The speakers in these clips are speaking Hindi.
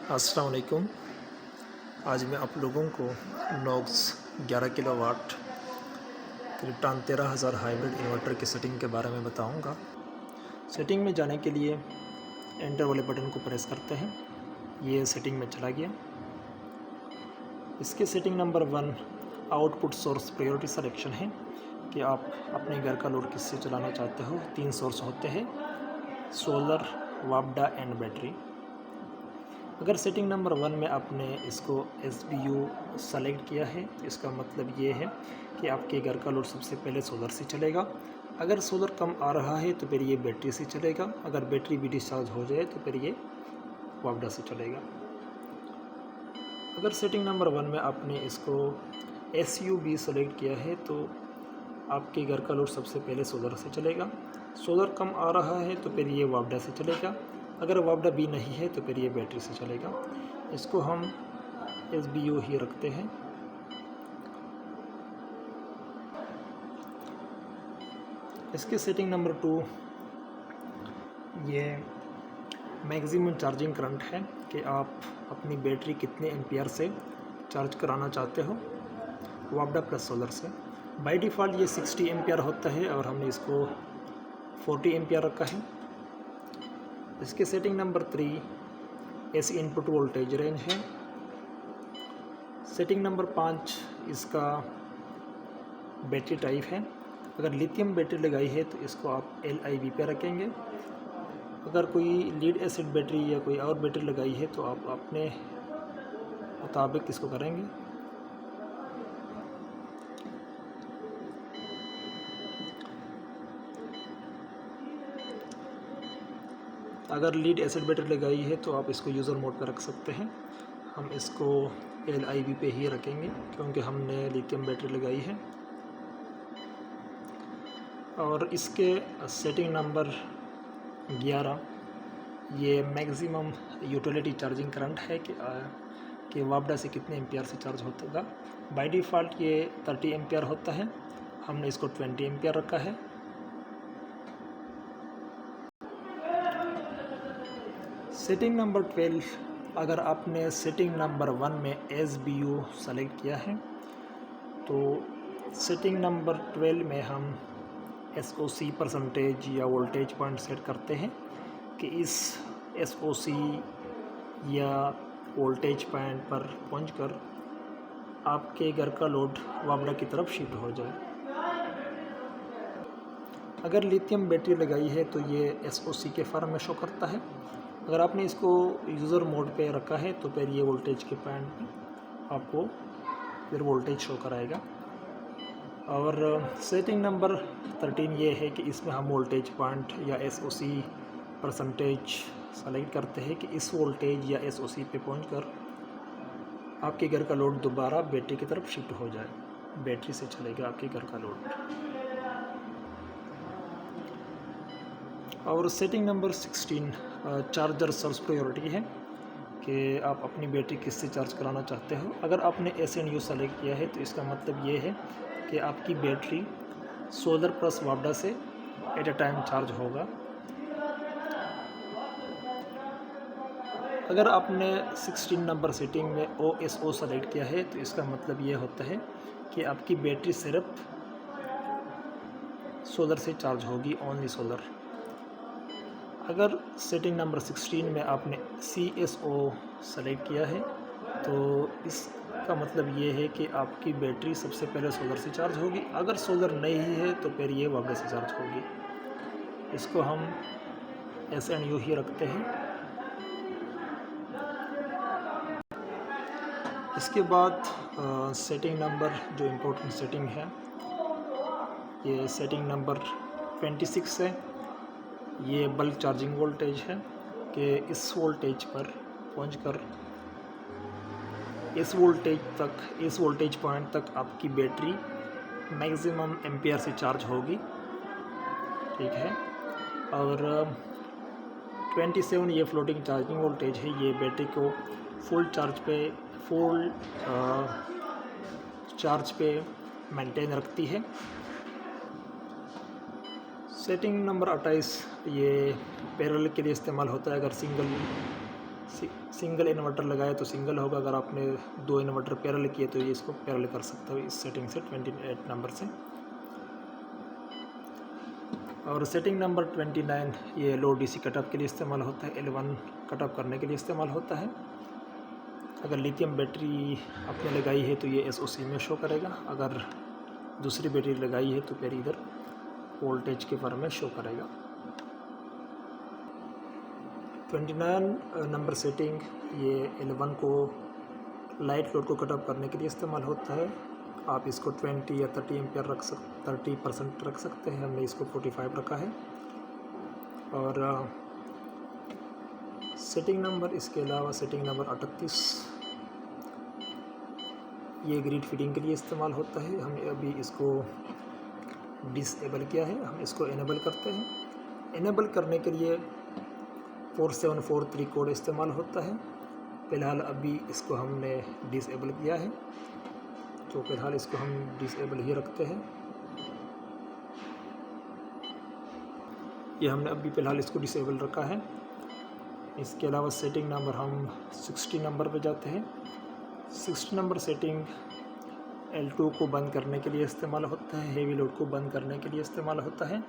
अस्सलाम वालेकुम। आज मैं आप लोगों को Knox 11 kilowatt Krypton 13000 hybrid inverter की सेटिंग के बारे में बताऊंगा। सेटिंग में जाने के लिए एंटर वाले बटन को प्रेस करते हैं। ये सेटिंग में चला गया। इसके setting number 1 output source priority selection है कि आप अपने घर का लोड किससे चलाना चाहते हो। 3 सोर्स होते हैं, सोलर, वापडा एंड बैटरी। अगर सेटिंग नंबर 1 में आपने इसको SBU सेलेक्ट किया है तो इसका मतलब ये है कि आपके घर का लोड सबसे पहले सोलर से चलेगा। अगर सोलर कम आ रहा है तो फिर ये बैटरी से चलेगा। अगर बैटरी भी डिस्चार्ज हो जाए तो फिर ये वापडा से चलेगा। अगर सेटिंग नंबर 1 में आपने इसको SUB सेलेक्ट किया है तो आपके घर का लोड सबसे पहले सोलर से चलेगा। सोलर कम आ रहा है तो फिर ये वापडा से चलेगा। अगर वापडा भी नहीं है तो फिर ये बैटरी से चलेगा। इसको हम SBU ही रखते हैं। इसके सेटिंग नंबर 2 ये मैक्सिमम चार्जिंग करंट है कि आप अपनी बैटरी कितने एम्पियर से चार्ज कराना चाहते हो वापडा प्लस सोलर से। बाय डिफ़ॉल्ट ये 60 एम्पियर होता है और हमने इसको 40 एम्पियर रखा है। इसके setting number 3 AC input voltage range है। सेटिंग नंबर 5 इसका बैटरी टाइप है। अगर लिथियम बैटरी लगाई है तो इसको आप LIB पे रखेंगे। अगर कोई लीड एसिड बैटरी या कोई और बैटरी लगाई है तो आप अपने मुताबिक इसको करेंगे। अगर लीड एसिड बैटरी लगाई है तो आप इसको यूज़र मोड पर रख सकते हैं। हम इसको LIB पे ही रखेंगे क्योंकि हमने लिथियम बैटरी लगाई है। और इसके सेटिंग नंबर 11 ये मैक्सिमम यूटिलिटी चार्जिंग करंट है कि वापडा से कितने एम्पियर से चार्ज होगा। बाय डिफ़ॉल्ट ये 30 एम्पियर होता है, हमने इसको 20 एम्पियर रखा है। सेटिंग नंबर 12 अगर आपने सेटिंग नंबर 1 में SBU सेलेक्ट किया है तो सेटिंग नंबर 12 में हम SOC परसेंटेज या वोल्टेज पॉइंट सेट करते हैं कि इस SOC या वोल्टेज पॉइंट पर पहुंचकर आपके घर का लोड वापडा की तरफ शिफ्ट हो जाए। अगर लिथियम बैटरी लगाई है तो ये SOC के फॉर्म में शो करता है। अगर आपने इसको यूज़र मोड पे रखा है तो फिर ये वोल्टेज के पॉइंट पे आपको फिर वोल्टेज शो कराएगा। और सेटिंग नंबर 13 ये है कि इसमें हम वोल्टेज पॉइंट या SOC परसेंटेज सेलेक्ट करते हैं कि इस वोल्टेज या SOC पे पहुंचकर आपके घर का लोड दोबारा बैटरी की तरफ शिफ्ट हो जाए। बैटरी से चलेगा आपके घर का लोड। और setting number 16 charger source priority है कि आप अपनी बैटरी किससे चार्ज कराना चाहते हो। अगर आपने SNU सेलेक्ट किया है तो इसका मतलब ये है कि आपकी बैटरी सोलर प्लस वापडा से एट अ टाइम चार्ज होगा। अगर आपने 16 नंबर सेटिंग में OSO सेलेक्ट किया है तो इसका मतलब ये होता है कि आपकी बैटरी सिर्फ सोलर से चार्ज होगी, ओनली सोलर। अगर सेटिंग नंबर 16 में आपने CSO सेलेक्ट किया है तो इसका मतलब ये है कि आपकी बैटरी सबसे पहले सोलर से चार्ज होगी। अगर सोलर नहीं है तो फिर ये वापडा से चार्ज होगी। इसको हम SNU ही रखते हैं। इसके बाद सेटिंग नंबर जो इम्पोर्टेंट सेटिंग है ये सेटिंग नंबर 26 है। ये बल्क चार्जिंग वोल्टेज है कि इस वोल्टेज पर पहुंचकर इस वोल्टेज पॉइंट तक आपकी बैटरी मैक्सिमम एम्पियर से चार्ज होगी, ठीक है। और 27 ये फ्लोटिंग चार्जिंग वोल्टेज है। ये बैटरी को फुल चार्ज पे मेंटेन रखती है। सेटिंग नंबर 28 ये पैरेलल के लिए इस्तेमाल होता है। अगर सिंगल इन्वर्टर लगाया तो सिंगल होगा, अगर आपने 2 इन्वर्टर पैरेलल किए तो ये इसको पैरेलल कर सकते हो इस सेटिंग से 28 नंबर से। और सेटिंग नंबर 29 ये लो डीसी कटअप के लिए इस्तेमाल होता है, L1 कटअप करने के लिए इस्तेमाल होता है। अगर लिथियम बैटरी आपने लगाई है तो ये SOC में शो करेगा, अगर दूसरी बैटरी लगाई है तो फिर इधर वोल्टेज के फर में शो करेगा। 29 नंबर सेटिंग ये L1 को लाइट लोड को कटअप करने के लिए इस्तेमाल होता है। आप इसको 20 या 30 एम्पियर 30% रख सकते हैं, हमने इसको 45 रखा है। और सेटिंग नंबर, इसके अलावा सेटिंग नंबर 38 ये ग्रिड फीडिंग के लिए इस्तेमाल होता है। हमने अभी इसको डिसेबल किया है, हम इसको इनेबल करते हैं। इनेबल करने के लिए 4743 कोड इस्तेमाल होता है। फ़िलहाल अभी इसको हमने डिसेबल किया है, तो फ़िलहाल इसको हम डिसेबल ही रखते हैं। ये हमने अभी फ़िलहाल इसको डिसेबल रखा है। इसके अलावा सेटिंग नंबर हम 60 नंबर पे जाते हैं। 60 नंबर सेटिंग L2 को बंद करने के लिए इस्तेमाल होता है, हेवी लोड को बंद करने के लिए इस्तेमाल होता है।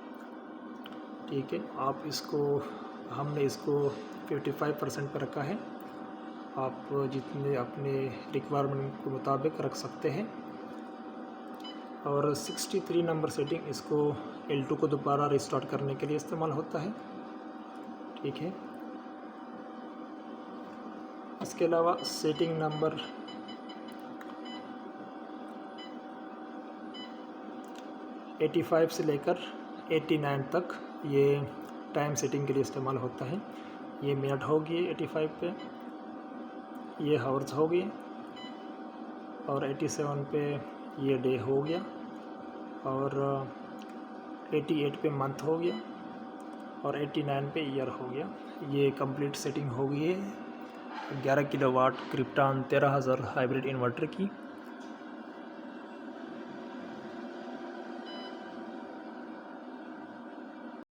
ठीक है, आप इसको, हमने इसको 55% पर रखा है, आप जितने अपने रिक्वायरमेंट के मुताबिक रख सकते हैं। और 63 नंबर सेटिंग, इसको L2 को दोबारा रिस्टार्ट करने के लिए इस्तेमाल होता है। ठीक है, इसके अलावा सेटिंग नंबर 85 से लेकर 89 तक ये टाइम सेटिंग के लिए इस्तेमाल होता है। ये मिनट हो गई 85 पे, ये हावर्स हो गए, और 87 पे ये डे हो गया, और 88 पे मंथ हो गया, और 89 पे ईयर हो गया। ये कंप्लीट सेटिंग हो गई है 11 किलोवाट क्रिप्टॉन 13000 हाइब्रिड इन्वर्टर की।